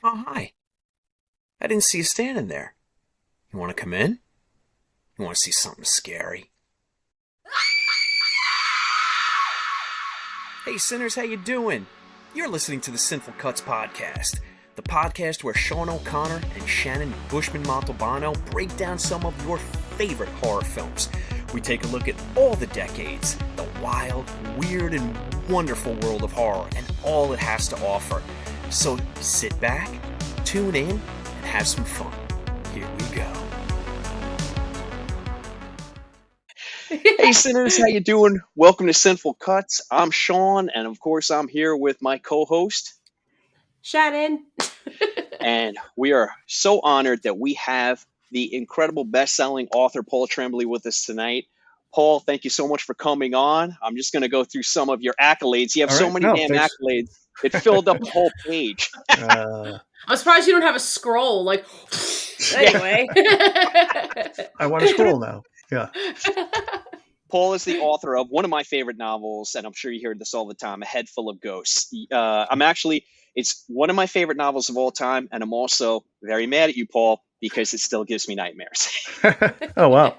Oh, hi. I didn't see you standing there. You want to come in? You want to see something scary? Hey, Cinners, how you doing? You're listening to the Sinful Cuts podcast, the podcast where Sean O'Connor and Shannon Bushman-Montalbano break down some of your favorite horror films. We take a look at all the decades, the wild, weird, and wonderful world of horror, and all it has to offer. So sit back, tune in, and have some fun. Here we go. Hey, Sinners, how you doing? Welcome to Sinful Cuts. I'm Sean, and of course, I'm here with my co-host, Shannon. And we are so honored that we have the incredible best-selling author Paul Trembley with us tonight. Paul, thank you so much for coming on. I'm just going to go through some of your accolades. You have so many accolades. It filled up the whole page. I'm surprised you don't have a scroll. Like, anyway. I want to scroll now. Yeah. Paul is the author of one of my favorite novels, and I'm sure you hear this all the time, A Head Full of Ghosts. It's one of my favorite novels of all time, and I'm also very mad at you, Paul, because it still gives me nightmares. Oh, wow.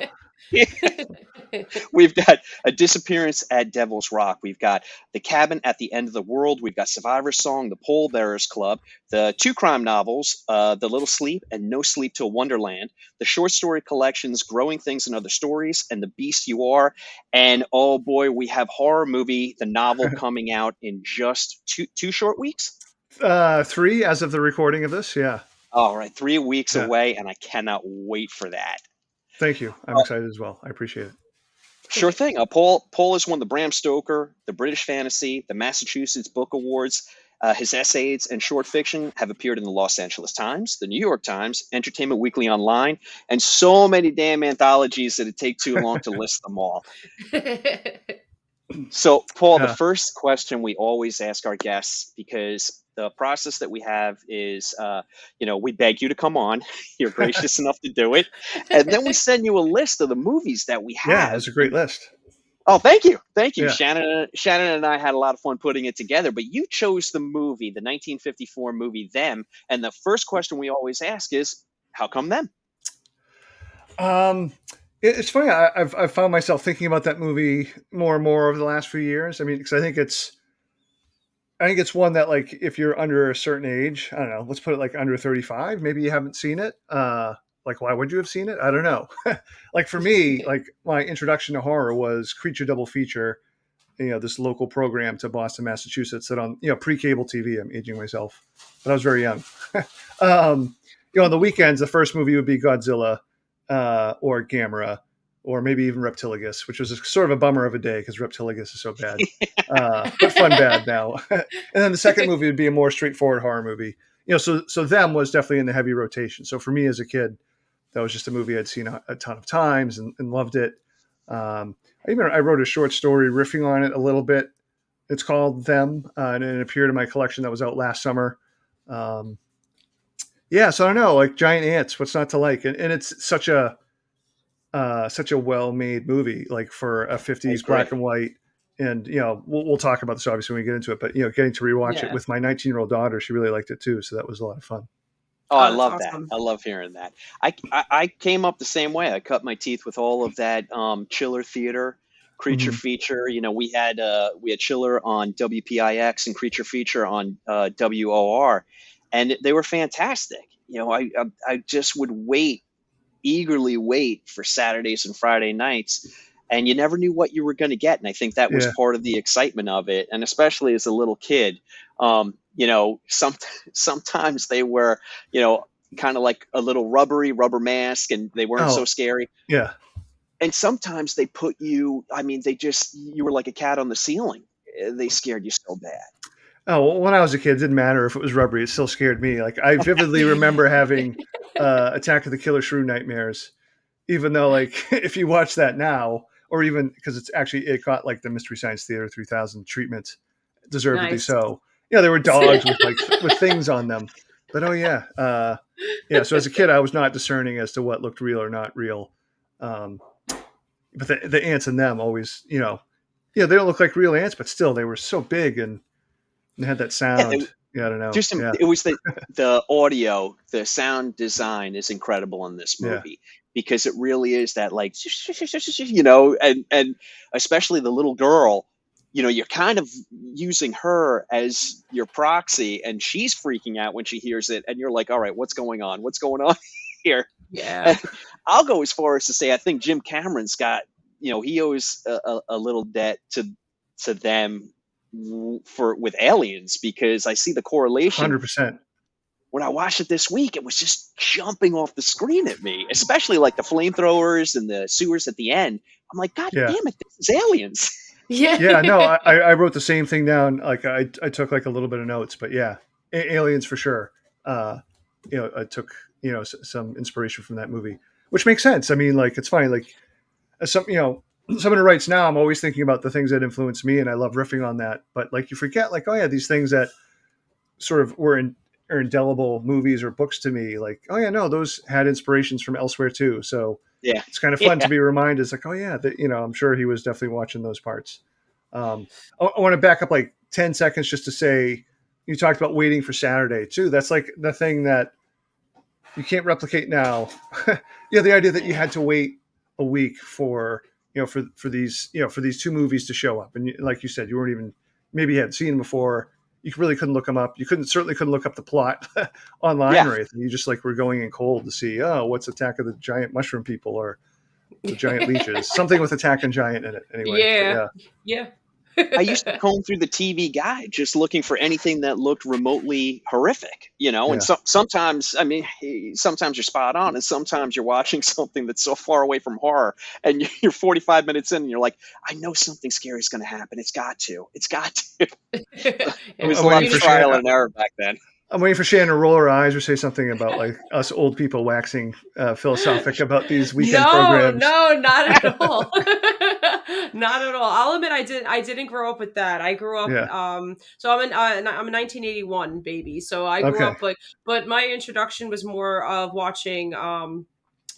We've got A Disappearance at Devil's Rock. We've got The Cabin at the End of the World. We've got Survivor's Song, The Pole Bearers Club, the two crime novels, The Little Sleep and No Sleep Till Wonderland, the short story collections, Growing Things and Other Stories, and The Beast You Are. And oh boy, we have horror movie, the novel coming out in just two short weeks. 3 as of the recording of this. Yeah. All right. 3 weeks away, and I cannot wait for that. Thank you. I'm excited as well. I appreciate it. Sure thing. Paul has won the Bram Stoker, the British Fantasy, the Massachusetts Book Awards. His essays and short fiction have appeared in the Los Angeles Times, the New York Times, Entertainment Weekly Online, and so many damn anthologies that it'd take too long to list them all. So, Paul, the first question we always ask our guests, because the process that we have is, we beg you to come on. You're gracious enough to do it. And then we send you a list of the movies that we have. Yeah, it's a great list. Oh, thank you. Thank you. Yeah. Shannon and I had a lot of fun putting it together, but you chose the movie, the 1954 movie, Them. And the first question we always ask is, how come them? It's funny. I've found myself thinking about that movie more and more over the last few years. I mean, because I think it's one that, like, if you're under a certain age, I don't know, let's put it like under 35, maybe you haven't seen it. Like, why would you have seen it? I don't know. Like, for me, like, my introduction to horror was Creature Double Feature, this local program to Boston, Massachusetts, that on, pre-cable TV. I'm aging myself, but I was very young. On the weekends, the first movie would be Godzilla, or Gamera, or maybe even Reptilicus, which was sort of a bummer of a day because Reptilicus is so bad, but fun bad now. And then the second movie would be a more straightforward horror movie. So Them was definitely in the heavy rotation. So for me as a kid, that was just a movie I'd seen a ton of times and loved it. I wrote a short story riffing on it a little bit. It's called Them, and it appeared in my collection that was out last summer. So I don't know, like giant ants, what's not to like? And it's such a well-made movie, like for a 50s black and white. And, we'll talk about this obviously when we get into it, but, getting to rewatch it with my 19-year-old daughter, she really liked it too. So that was a lot of fun. Oh, I love awesome. That. I love hearing that. I came up the same way. I cut my teeth with all of that Chiller Theater, Creature Feature. We had Chiller on WPIX and Creature Feature on WOR, and they were fantastic. I just would eagerly wait for Saturdays and Friday nights, and you never knew what you were going to get. And I think that was part of the excitement of it. And especially as a little kid, sometimes they were, kind of like a little rubber mask, and they weren't so scary. Yeah. And sometimes they put you, you were like a cat on the ceiling. They scared you so bad. Oh, well, when I was a kid, it didn't matter if it was rubbery. It still scared me. Like, I vividly remember having Attack of the Killer Shrew nightmares, even though, like, if you watch that now, or even because it got like the Mystery Science Theater 3000 treatment, deservedly so. There were dogs with things on them. But so as a kid, I was not discerning as to what looked real or not real. But the ants in them always, they don't look like real ants, but still they were so big and they had that sound. Yeah, I don't know. Just Yeah. it was the audio, the sound design is incredible in this movie because it really is that like and especially the little girl, you're kind of using her as your proxy, and she's freaking out when she hears it, and you're like, all right, what's going on? What's going on here? Yeah. And I'll go as far as to say I think Jim Cameron's got, he owes a little debt to them with Aliens, because I see the correlation. 100%. When I watched it this week, it was just jumping off the screen at me, especially like the flamethrowers and the sewers at the end. I'm like, God damn it, this is Aliens. Yeah, no, I wrote the same thing down. Like I took like a little bit of notes, but yeah, Aliens for sure. I took, some inspiration from that movie, which makes sense. I mean, like, it's funny, like someone who writes now, I'm always thinking about the things that influence me, and I love riffing on that. But like, you forget, like, oh yeah, these things that sort of are indelible movies or books to me. Like, oh yeah, no, those had inspirations from elsewhere too. So yeah, it's kind of fun to be reminded. It's like, oh yeah, that, I'm sure he was definitely watching those parts. I want to back up like 10 seconds just to say, you talked about waiting for Saturday too. That's like the thing that you can't replicate now. The idea that you had to wait a week for these two movies to show up, and like you said, you weren't even, maybe you hadn't seen them before. You really couldn't look them up. You certainly couldn't look up the plot online or anything. You just like were going in cold to see, what's Attack of the Giant Mushroom People or the Giant Leeches, something with Attack and Giant in it. Anyway, yeah. I used to comb through the TV guide just looking for anything that looked remotely horrific, and sometimes, sometimes you're spot on, and sometimes you're watching something that's so far away from horror, and you're 45 minutes in, and you're like, I know something scary is going to happen. It's got to. It was a lot of trial and error back then. I'm waiting for Shannon to roll her eyes or say something about like us old people waxing philosophic about these weekend programs. No, not at all. Not at all. I'll admit I didn't grow up with that. I grew up so I'm a 1981 baby. So I grew up but my introduction was more of watching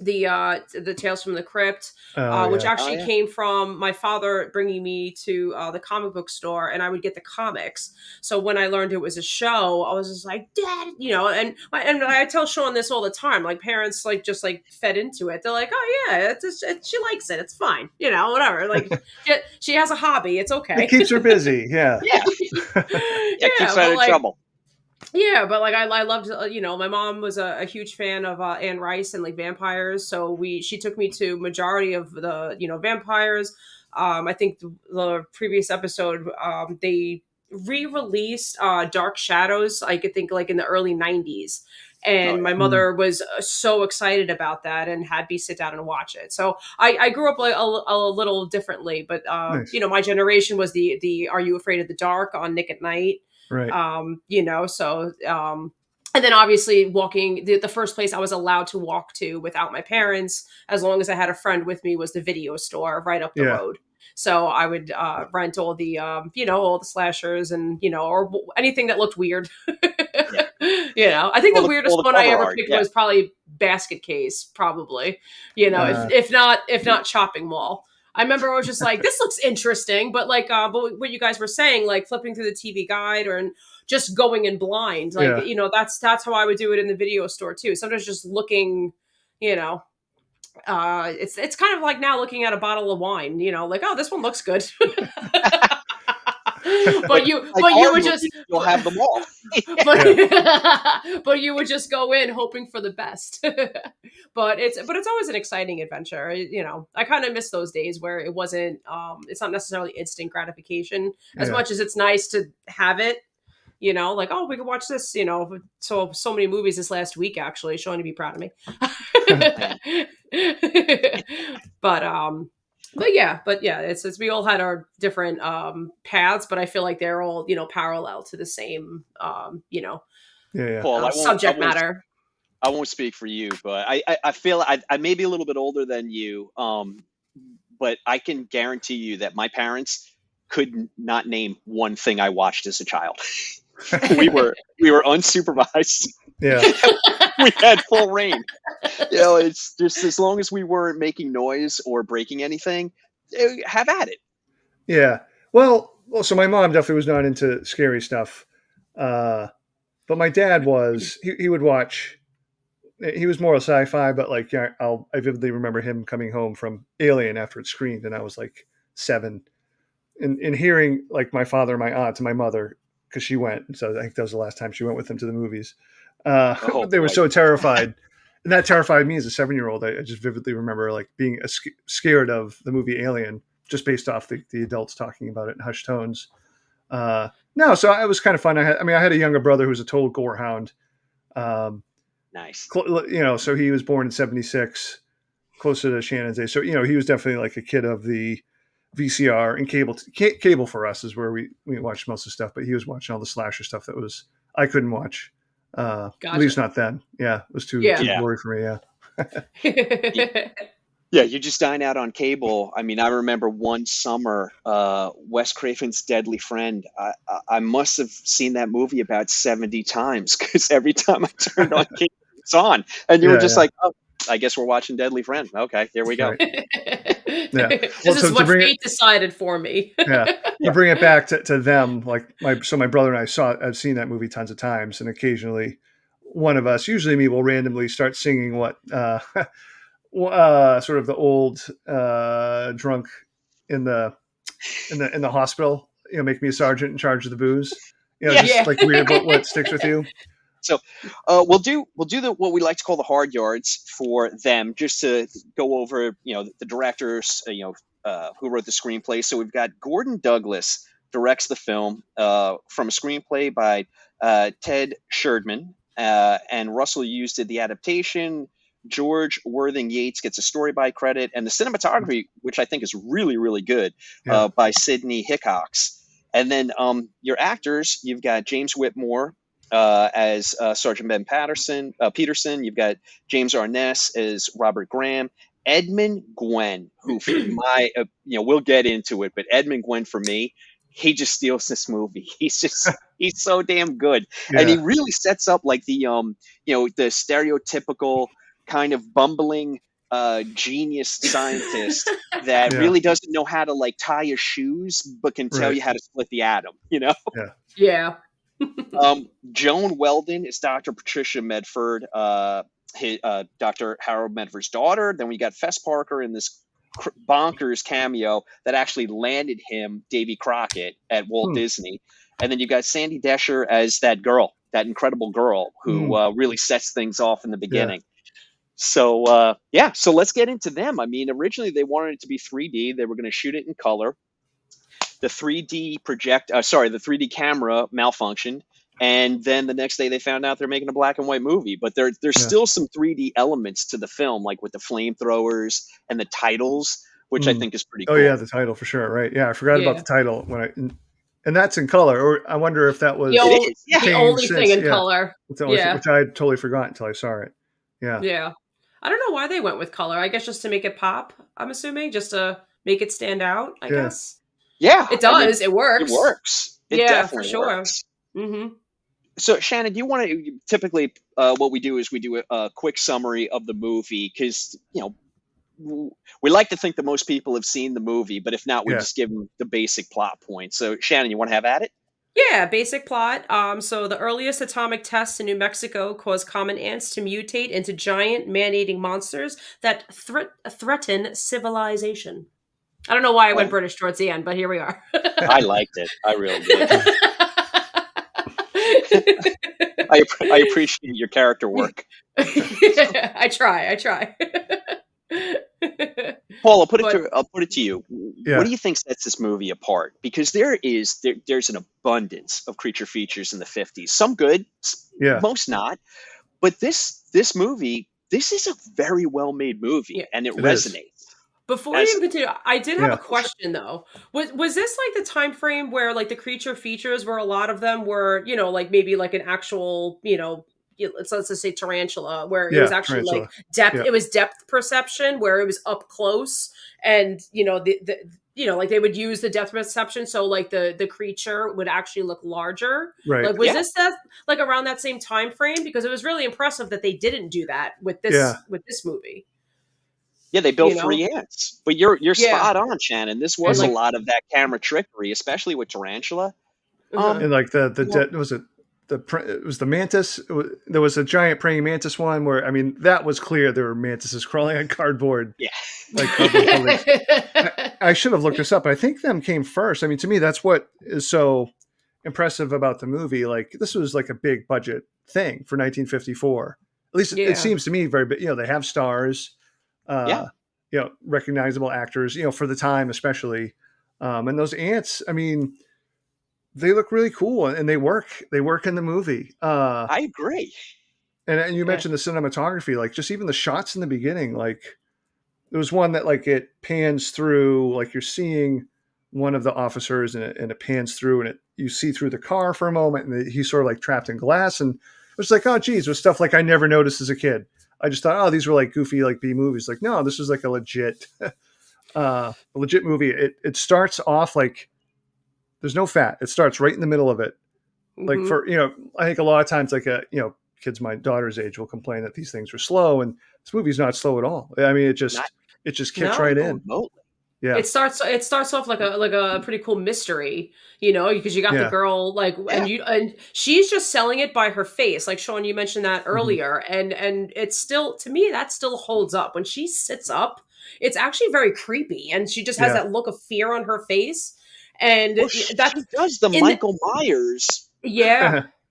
the Tales from the Crypt, which actually came from my father bringing me to the comic book store, and I would get the comics. So when I learned it was a show, I was just like, Dad, and I tell Sean this all the time. Like, parents just fed into it. They're like, oh yeah, she likes it. It's fine, whatever. Like she has a hobby. It's okay. It keeps her busy. Yeah. Keeps her out of trouble. Yeah, but like I loved, my mom was a huge fan of Anne Rice and like vampires, so she took me to majority of the vampires. I think the previous episode they re-released Dark Shadows. I could think like in the early 90s, and my mother was so excited about that and had me sit down and watch it. So I grew up a little differently, but nice. My generation was the Are You Afraid of the Dark on Nick at Night. Right. And then obviously walking the first place I was allowed to walk to without my parents, as long as I had a friend with me, was the video store right up the road. So I would rent all the all the slashers and or anything that looked weird. I think the weirdest one I ever picked was probably Basket Case, probably. If not Chopping Mall. I remember I was just like, this looks interesting, but but what you guys were saying, like flipping through the TV guide and just going in blind, that's how I would do it in the video store too. Sometimes just looking, it's kind of like now looking at a bottle of wine, like, oh, this one looks good. But you would just, you'll have them all. But you would just go in hoping for the best. But it's always an exciting adventure. I kind of miss those days where it wasn't it's not necessarily instant gratification as much as it's nice to have it. Like, oh, we could watch this. So many movies this last week. Actually, Sean to be proud of me. But yeah, it's we all had our different paths, but I feel like they're all parallel to the same Paul, subject matter. I won't speak for you, but I feel I may be a little bit older than you, but I can guarantee you that my parents could not name one thing I watched as a child. we were unsupervised. Yeah. We had full reign. It's just as long as we weren't making noise or breaking anything, have at it. Yeah. Well, so my mom definitely was not into scary stuff. But my dad he would watch. He was more sci-fi, but like I vividly remember him coming home from Alien after it screened, and I was like 7, and hearing like my father, my aunt, and my mother, because she went. So I think that was the last time she went with him to the movies. They were so terrified, and that terrified me as a 7-year-old. I just vividly remember like being scared of the movie Alien, just based off the adults talking about it in hushed tones. No, so it was kind of fun. I had a younger brother who was a total gore hound. Nice. So he was born in 76, closer to Shannon's age. So, he was definitely like a kid of the VCR and cable. Cable for us is where we watched most of the stuff, but he was watching all the slasher stuff that I couldn't watch. Gotcha. At least not then. Yeah, it was too gory for me. Yeah. Yeah, you just dine out on cable. I mean, I remember one summer, Wes Craven's Deadly Friend. I must have seen that movie about 70 times because every time I turned on cable, it's on. And you were just like, oh, I guess we're watching Deadly Friend. Okay, here we go. Right. This is what fate decided for me. To bring it back to them, like my brother and I've seen that movie tons of times, and occasionally one of us, usually me, will randomly start singing what sort of the old drunk in the hospital, make me a sergeant in charge of the booze. Like weird what sticks with you. So we'll do what we like to call the hard yards for them, just to go over the directors who wrote the screenplay. So we've got Gordon Douglas directs the film from a screenplay by Ted Sherdman, and Russell Hughes did the adaptation. George Worthing Yates gets a story by credit, and the cinematography, which I think is really, really good, by Sidney Hickox. And then your actors, you've got James Whitmore as Sergeant Ben Peterson. You've got James Arness as Robert Graham. Edmund Gwenn, who for we'll get into it, but Edmund Gwenn for me, he just steals this movie. He's so damn good. Yeah. And he really sets up like the stereotypical kind of bumbling genius scientist that really doesn't know how to like tie his shoes, but can tell you how to split the atom, Yeah. Joan Weldon is Dr. Patricia Medford, Dr. Harold Medford's daughter. Then we got Fess Parker in this bonkers cameo that actually landed him Davy Crockett at Walt Disney. And then you got Sandy Desher as that incredible girl who really sets things off in the beginning. So, so let's get into them. I mean, originally they wanted it to be 3D. They were going to shoot it in color. The 3D camera malfunctioned. And then the next day they found out they're making a black and white movie. But there's still some 3D elements to the film, like with the flamethrowers and the titles, which I think is pretty cool. Oh, yeah, the title for sure, right? Yeah, I forgot about the title. And that's in color. Or I wonder if that was the only thing in color. Which I had totally forgot until I saw it. Yeah. Yeah. I don't know why they went with color. I guess just to make it pop, I'm assuming, just to make it stand out, I guess. Yeah. It does. It works. It works. It definitely for sure. Works. Mm-hmm. So, Shannon, do you want to typically what we do is we do a quick summary of the movie because, we like to think that most people have seen the movie, but if not, we just give them the basic plot points. So, Shannon, you want to have at it? Yeah, basic plot. So the earliest atomic tests in New Mexico caused common ants to mutate into giant man-eating monsters that threaten civilization. I don't know why I went British towards the end, but here we are. I liked it. I really did. I appreciate your character work. I try. Paul, I'll put it to you. Yeah. What do you think sets this movie apart? Because there's an abundance of creature features in the 50s. Some good, most not. But this movie, this is a very well made movie, and it resonates. Before we even continue, I did have a question though. Was this like the time frame where like the creature features, where a lot of them were, like maybe like an actual, let's just say tarantula, where it was actually tarantula. Like depth. Yeah. It was depth perception, where it was up close, and like they would use the depth perception, so like the creature would actually look larger. Right. Like was this like around that same time frame? Because it was really impressive that they didn't do that with this movie. Yeah, they built 3 ants. But you're spot on, Shannon. This was a lot of that camera trickery, especially with tarantula. And like the it was the mantis. There was a giant praying mantis one where, I mean, that was clear there were mantises crawling on cardboard. Yeah. Like cardboard buildings. I should have looked this up, but I think them came first. I mean, to me, that's what is so impressive about the movie. Like, this was like a big budget thing for 1954. At least it seems to me very big. You know, they have stars, you know, recognizable actors, you know, for the time, especially. And those ants, I mean, they look really cool and they work in the movie. I agree. And you mentioned the cinematography, like just even the shots in the beginning, like there was one that like it pans through, like you're seeing one of the officers and it pans through and you see through the car for a moment and he's sort of like trapped in glass. And it was like, oh geez, it was stuff like I never noticed as a kid. I just thought, oh, these were like goofy, like B movies. Like, no, this is like a legit movie. It starts off like there's no fat. It starts right in the middle of it. Like for, you know, I think a lot of times like you know, kids my daughter's age will complain that these things are slow, and this movie's not slow at all. I mean, it just kicks right in. Remotely. Yeah. It starts off like a pretty cool mystery, you know, because you got the girl like and she's just selling it by her face. Like Sean, you mentioned that earlier. And it's still, to me, that still holds up. When she sits up, it's actually very creepy, and she just has that look of fear on her face. And she does the Michael Myers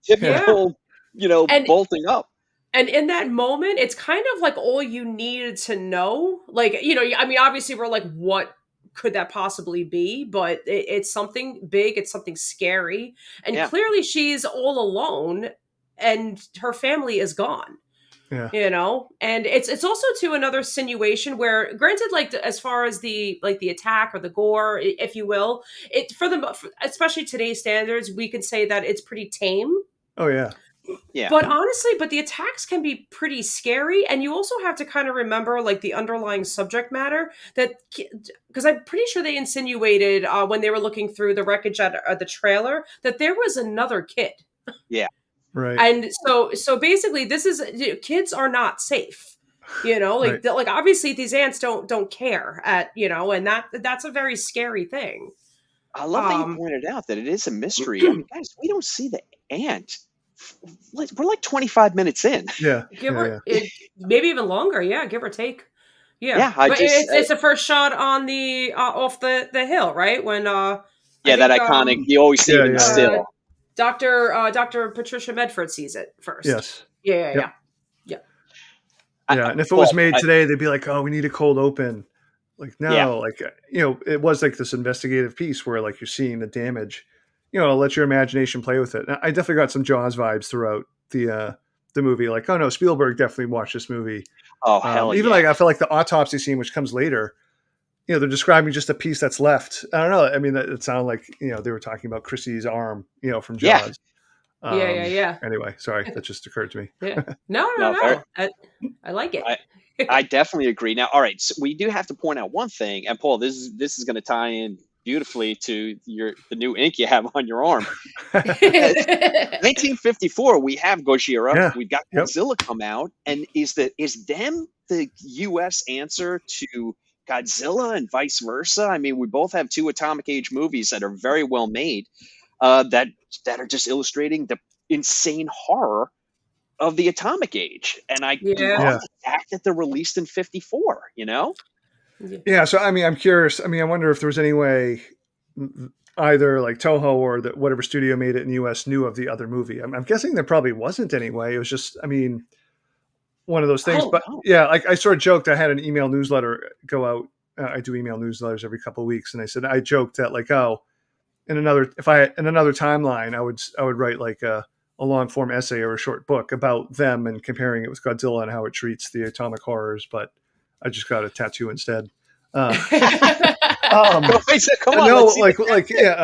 typical, you know, bolting up. And in that moment, it's kind of like all you needed to know. Like, you know, I mean, obviously we're like, what could that possibly be? But it's something big. It's something scary. And clearly she's all alone and her family is gone. Yeah. You know, and it's also to another insinuation where, granted, like as far as the attack or the gore, if you will, it for especially today's standards, we could say that it's pretty tame. Oh yeah. Yeah. But honestly, the attacks can be pretty scary, and you also have to kind of remember like the underlying subject matter that, because I'm pretty sure they insinuated when they were looking through the wreckage at the trailer that there was another kid. Yeah. Right. And so basically this is, kids are not safe, you know, like, like obviously these ants don't care you know, and that's a very scary thing. I love that you pointed out that it is a mystery. I mean, guys, we don't see the ant. We're like 25 minutes in. Yeah. Maybe even longer. Yeah. Give or take. Yeah. Yeah. It's the first shot on the, off the hill, right? When, that iconic, you always see it still. Dr. Patricia Medford sees it first. Yes. Yeah. And if it was made today, they'd be like, "Oh, we need a cold open." Like, no, like, you know, it was like this investigative piece where like you're seeing the damage. You know, let your imagination play with it. I definitely got some Jaws vibes throughout the movie. Like, oh no, Spielberg definitely watched this movie. Oh hell even like I feel like the autopsy scene, which comes later. You know, they're describing just a piece that's left. I don't know. I mean, it sounded like, you know, they were talking about Chrissy's arm, you know, from Jaws. Yeah. Anyway, sorry, that just occurred to me. Yeah. No. I like it. I definitely agree. Now, all right, so we do have to point out one thing, and Paul, this is going to tie in beautifully to the new ink you have on your arm. 1954, we have Gojira. Yeah. We've got Godzilla come out, and is them the U.S. answer to Godzilla and vice versa? I mean, we both have two atomic age movies that are very well made, that are just illustrating the insane horror of the atomic age. And I love the fact that they're released in 54, you know? Yeah. So, I mean, I'm curious. I mean, I wonder if there was any way either like Toho or whatever studio made it in the US knew of the other movie. I'm guessing there probably wasn't anyway. It was just, I mean, one of those things. Like I sort of joked, I had an email newsletter go out. I do email newsletters every couple of weeks. And I joked that like, oh, in another timeline, I would write like a long form essay or a short book about them and comparing it with Godzilla and how it treats the atomic horrors. But I just got a tattoo instead. Come on, no,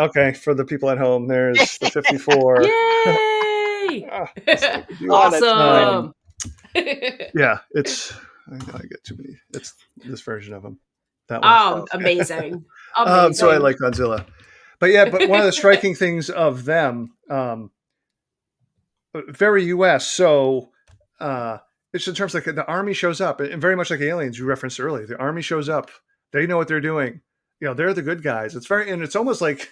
okay. For the people at home, there's the 54. Yay! Awesome. Yeah, it's. I get too many. It's this version of them. That one. Amazing. So I like Godzilla, but one of the striking things of them, very U.S. So it's in terms like the army shows up, and very much like Aliens you referenced earlier. The army shows up. They know what they're doing. You know, they're the good guys. It's almost like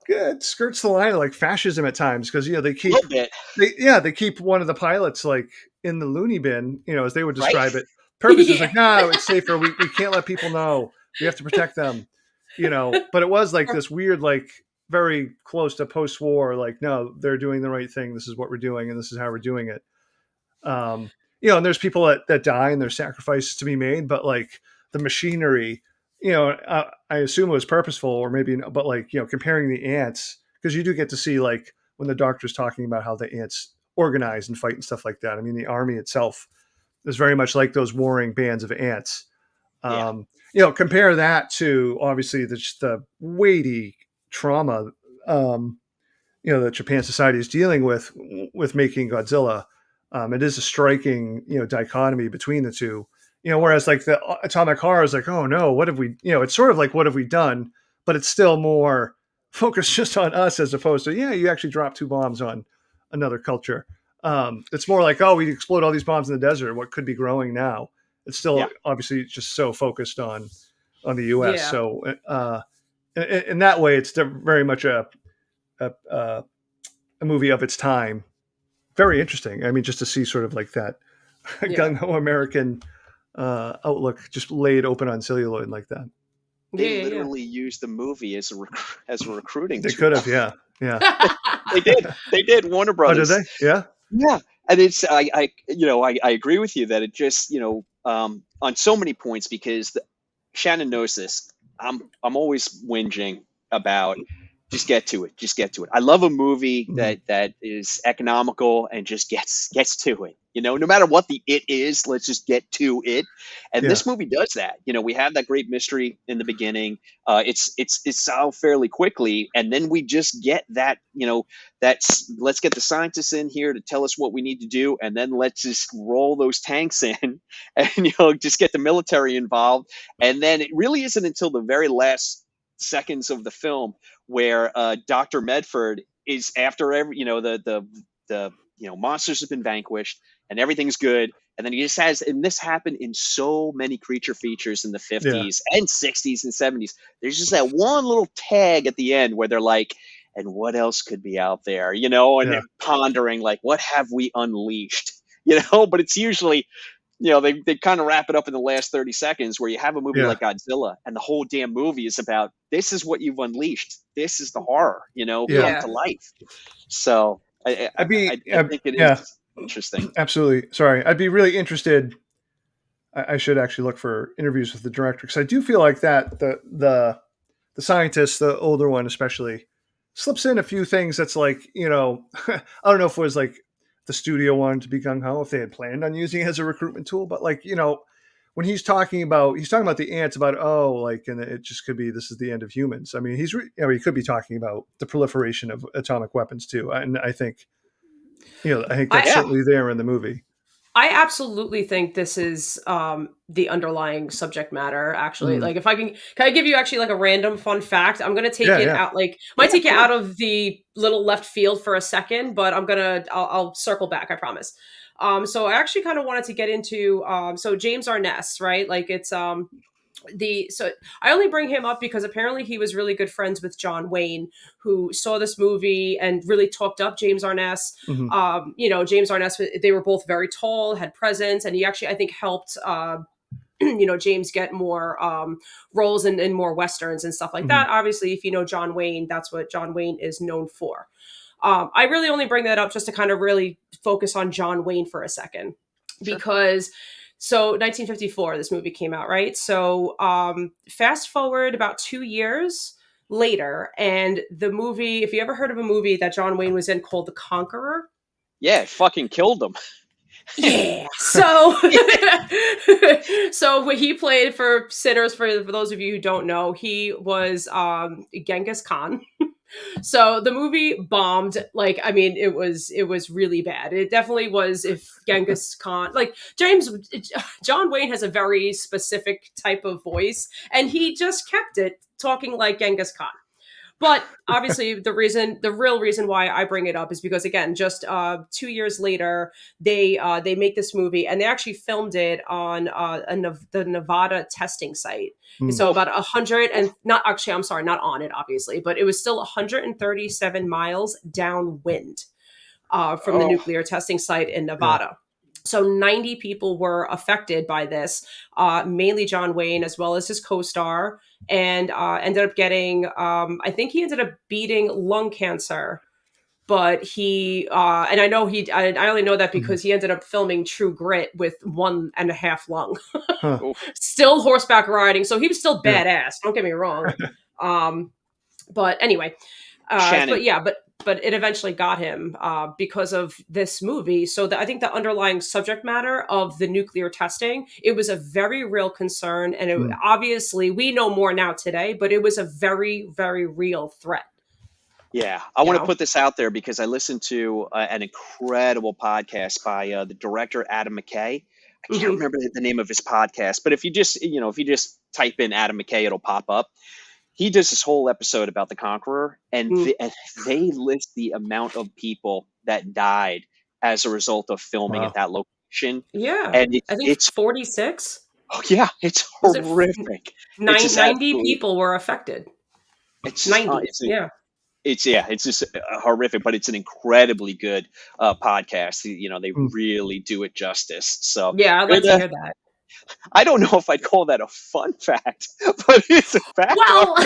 it skirts the line of like fascism at times because they keep a little bit. They keep one of the pilots like in the loony bin, as they would describe Right? it. Purpose is like, no, it's safer. We can't let people know. We have to protect them. But it was like this weird, like very close to post-war, like, no, they're doing the right thing. This is what we're doing, and this is how we're doing it. And there's people that die and there's sacrifices to be made, but like the machinery, I assume it was purposeful or maybe, but like, comparing the ants, because you do get to see like when the doctor's talking about how the ants organize and fight and stuff like that. I mean, the army itself is very much like those warring bands of ants. Yeah. Compare that to obviously the weighty trauma, that Japan society is dealing with making Godzilla. It is a striking, dichotomy between the two. Whereas like the atomic horror is like, oh no, what have we? It's sort of like what have we done, but it's still more focused just on us as opposed to you actually dropped 2 bombs on another culture. It's more like, oh, we explode all these bombs in the desert. What could be growing now? It's still obviously just so focused on the U.S. Yeah. So in that way, it's very much a movie of its time. Very interesting. I mean, just to see sort of like that gung-ho American outlook just laid open on celluloid like that. They literally used the movie as a recruiting tool. They could have, yeah. They did. Warner Brothers. Oh, did they? Yeah. Yeah, and it's I agree with you that it just on so many points because Shannon knows this. I'm always whinging about just get to it. I love a movie that is economical and just gets to it. No matter what it is, let's just get to it. And this movie does that. We have that great mystery in the beginning. It's solved fairly quickly, and then we just get that. Let's get the scientists in here to tell us what we need to do, and then let's just roll those tanks in, and just get the military involved. And then it really isn't until the very last seconds of the film where Dr. Medford is after every the monsters have been vanquished and everything's good, and then he just has, and this happened in so many creature features in the 50s and 60s and 70s. There's just that one little tag at the end where they're like, and what else could be out there, and they're pondering like, what have we unleashed, but it's usually they kind of wrap it up in the last 30 seconds where you have a movie like Godzilla and the whole damn movie is about, this is what you've unleashed. This is the horror, come to life. So I think it is interesting. Absolutely. Sorry. I'd be really interested. I should actually look for interviews with the director because I do feel like that the scientist, the older one especially, slips in a few things that's like, I don't know if it was like the studio wanted to be gung-ho, if they had planned on using it as a recruitment tool, but like, when he's talking about the ants about, and it just could be, this is the end of humans. I mean, he could be talking about the proliferation of atomic weapons too. And I think, I think that's certainly there in the movie. I absolutely think this is the underlying subject matter, actually. Like, if can I give you actually like a random fun fact? I'm going to take it out, take it out of the little left field for a second, but I'll circle back, I promise. So I actually kind of wanted to get into, so James Arness, right? Like it's, so I only bring him up because apparently he was really good friends with John Wayne, who saw this movie and really talked up James Arness. James Arness, they were both very tall, had presence, and he actually, I think, helped James get more roles in more Westerns and stuff like that. Obviously, if you know John Wayne, that's what John Wayne is known for. I really only bring that up just to kind of really focus on John Wayne for a second, because so 1954, this movie came out, right? So fast forward about 2 years later, and the movie, if you ever heard of a movie that John Wayne was in called The Conqueror. Yeah, it fucking killed him. Yeah. So, so he played for Cinners. For those of you who don't know, he was Genghis Khan. So the movie bombed. Like, I mean, it was really bad. It definitely was. If Genghis Khan, like John Wayne has a very specific type of voice, and he just kept it talking like Genghis Khan. But obviously, the real reason why I bring it up is because, again, just 2 years later, they make this movie, and they actually filmed it on the Nevada testing site. So about 100 and not actually, I'm sorry, not on it, obviously, but it was still 137 miles downwind from the nuclear testing site in Nevada. Yeah. So 90 people were affected by this, mainly John Wayne, as well as his co-star, and ended up getting, I think he ended up beating lung cancer. But he, and I know I only know that because he ended up filming True Grit with 1.5 lung. Still horseback riding. So he was still badass. Don't get me wrong. But anyway, but it eventually got him because of this movie. So I think the underlying subject matter of the nuclear testing, it was a very real concern. And it, obviously, we know more now today, but it was a very, very real threat. Yeah, I want to put this out there because I listened to an incredible podcast by the director, Adam McKay. I can't remember the name of his podcast, but if you just type in Adam McKay, it'll pop up. He does this whole episode about the Conqueror, and they list the amount of people that died as a result of filming at that location. Yeah, and I think it's 46. Oh yeah, it's horrific. 90 people were affected. It's 90. It's just horrific, but it's an incredibly good podcast. They really do it justice. So yeah, I'd like to hear that. I don't know if I'd call that a fun fact, but it's a fact. Well,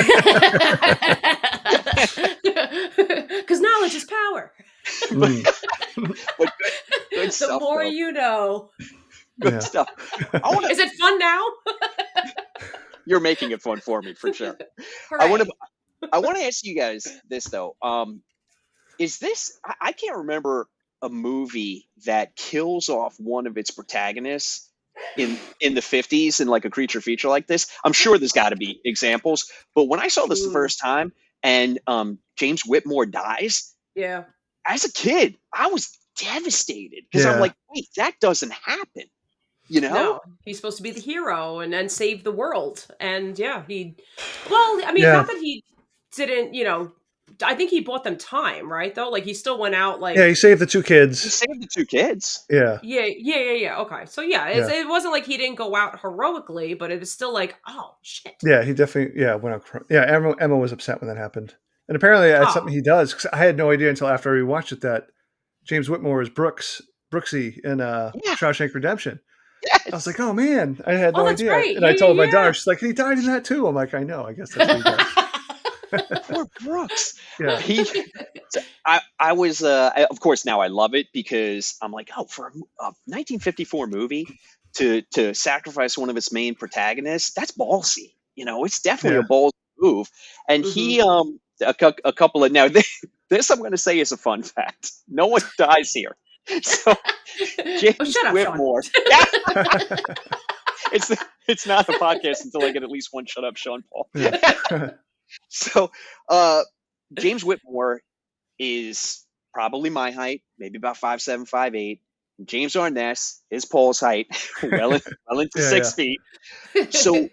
because knowledge is power. but good the stuff, more though. You know. Good stuff. Is it fun now? You're making it fun for me, for sure. I want to ask you guys this, though. Is this, I can't remember a movie that kills off one of its protagonists in the 50s in like a creature feature like this. I'm sure there's got to be examples, but when I saw this the first time and James Whitmore dies, as a kid, I was devastated because I'm like, wait, that doesn't happen. No, he's supposed to be the hero and then save the world. And not that he didn't, I think he bought them time, right? Though, like he still went out, like he saved the two kids. He saved the two kids. Yeah. Okay, so it wasn't like he didn't go out heroically, but it was still like, oh shit. Yeah, he definitely went out. Yeah, Emma was upset when that happened, and apparently that's something he does. Because I had no idea until after I rewatched it that James Whitmore is Brooksy in Shawshank Redemption. Yes. I was like, oh man, I had no idea. Right. And I told my daughter, she's like, he died in that too. I'm like, I know. I guess that's what he does. Poor Brooks. Yeah. I was, of course, now I love it because I'm like, for a 1954 movie to sacrifice one of its main protagonists, that's ballsy. It's definitely a ballsy move. And he, a couple of, now this I'm going to say is a fun fact. No one dies here. So James Whitmore. It's not a podcast until I get at least one shut up, Sean Paul. Yeah. So James Whitmore is probably my height, maybe about 5'7", 5'8". James Arness is Paul's height, well into 6 feet. So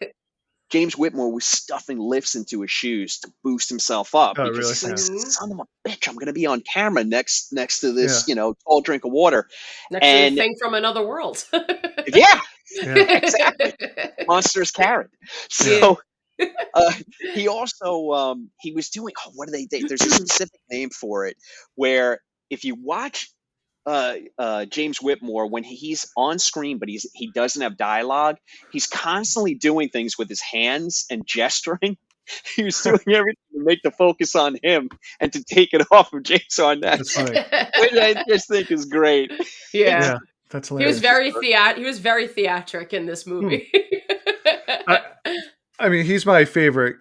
James Whitmore was stuffing lifts into his shoes to boost himself up because he's like, son of a bitch, I'm going to be on camera next to this, tall drink of water. Next to the thing from another world. Yeah, exactly. Monsters carrot. So he also he was doing what do they there's a specific name for it where if you watch James Whitmore when he's on screen but he doesn't have dialogue, he's constantly doing things with his hands and gesturing. He was doing everything to make the focus on him and to take it off of James Arnett, which I just think is great. Yeah, that's hilarious. He was very theatric in this movie. I mean, he's my favorite.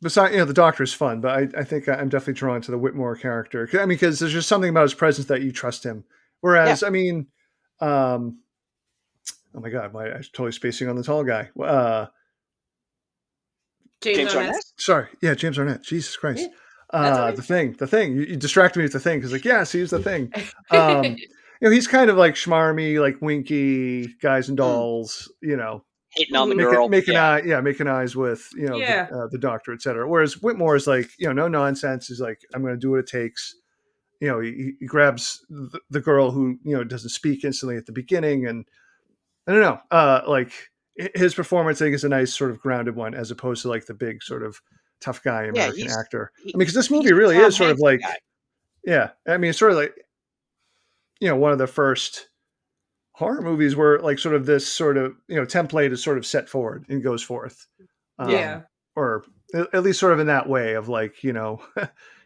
Besides, the Doctor is fun, but I think I'm definitely drawn to the Whitmore character. I mean, because there's just something about his presence that you trust him. Whereas, I mean, oh my God, I'm totally spacing on the tall guy. James Arnett. Sorry, James Arnett. Jesus Christ. Yeah, The Thing. You distracted me with The Thing because, he's The Thing. He's kind of like schmarmy, like winky guys and dolls. hitting on the girl, making eyes with the doctor, etc. Whereas Whitmore is like, no nonsense. He's like, I'm going to do what it takes. He grabs the girl who doesn't speak instantly at the beginning, and I don't know, like his performance, I think, is a nice sort of grounded one, as opposed to like the big sort of tough guy American actor. I mean, because this movie really is sort of like, I mean, it's sort of like, one of the first horror movies where like sort of this sort of, template is sort of set forward and goes forth. Or at least sort of in that way of like, and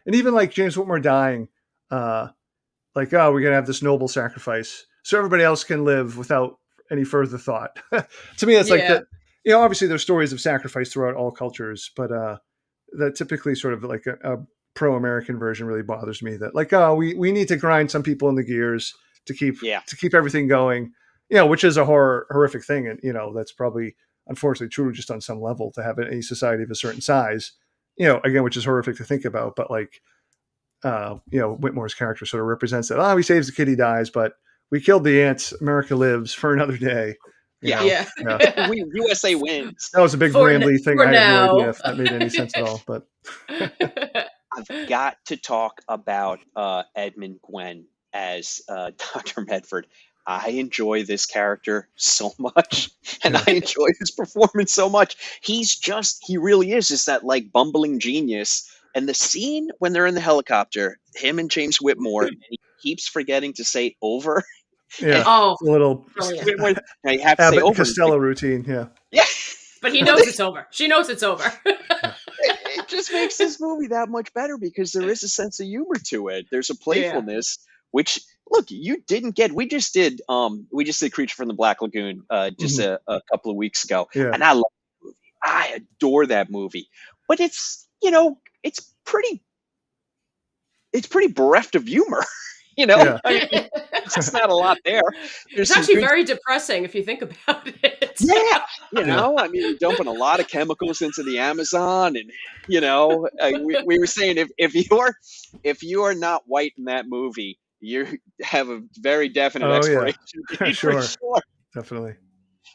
even like James Whitmore dying, like, oh, we're going to have this noble sacrifice so everybody else can live without any further thought. To me, it's like that, obviously there's stories of sacrifice throughout all cultures, but that typically sort of like a pro-American version really bothers me, that like, oh, we need to grind some people in the gears to keep everything going, which is a horrific thing. And, that's probably unfortunately true just on some level to have a society of a certain size, again, which is horrific to think about. But like, Whitmore's character sort of represents that. Oh, he saves the kid, he dies, but we killed the ants. America lives for another day. USA wins. That was a big Brandley thing. I have no idea if that made any sense at all. But I've got to talk about Edmund Gwenn as Dr. Medford. I enjoy this character so much, and I enjoy his performance so much. He really is just that like bumbling genius. And the scene when they're in the helicopter, him and James Whitmore, and he keeps forgetting to say over. Yeah. A little Whitmore, you have to say over. Costello routine. Yeah. Yeah. But he knows it's over. She knows it's over. It just makes this movie that much better because there is a sense of humor to it. There's a playfulness, which look, you didn't get. We just did Creature from the Black Lagoon just a couple of weeks ago, and I love that movie. I adore that movie, but it's pretty bereft of humor. I mean, it's just not a lot there. It's actually very depressing if you think about it. Yeah, I mean, dumping a lot of chemicals into the Amazon, and we were saying if you are not white in that movie, you have a very definite expiration date for sure. Definitely.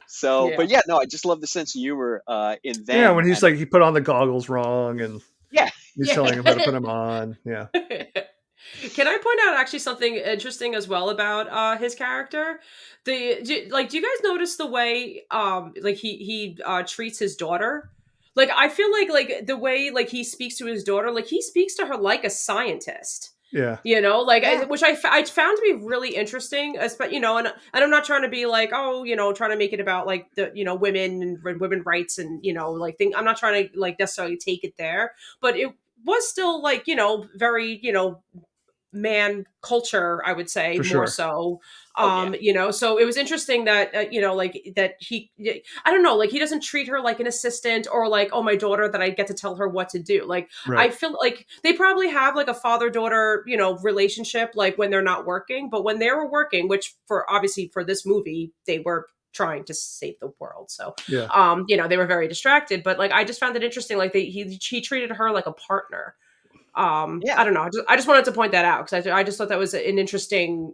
So, but I just love the sense of humor in that. Yeah, when he's like, he put on the goggles wrong, and he's telling him how to put them on. Yeah. Can I point out actually something interesting as well about his character? Do you guys notice the way like he treats his daughter? Like, I feel like the way like he speaks to his daughter, like he speaks to her like a scientist. Yeah. Which I found to be really interesting, and I'm not trying to be like, trying to make it about like the, women and women rights and, I'm not trying to like necessarily take it there, but it was still like, very, man culture, I would say, more so. So it was interesting that, that he, I don't know, like he doesn't treat her like an assistant or like, oh, my daughter that I get to tell her what to do. Like, I feel like they probably have like a father-daughter, relationship, like when they're not working, but when they were working, which obviously for this movie, they were trying to save the world. So, they were very distracted, but like, I just found it interesting. Like he treated her like a partner. I don't know. I just wanted to point that out because I just thought that was an interesting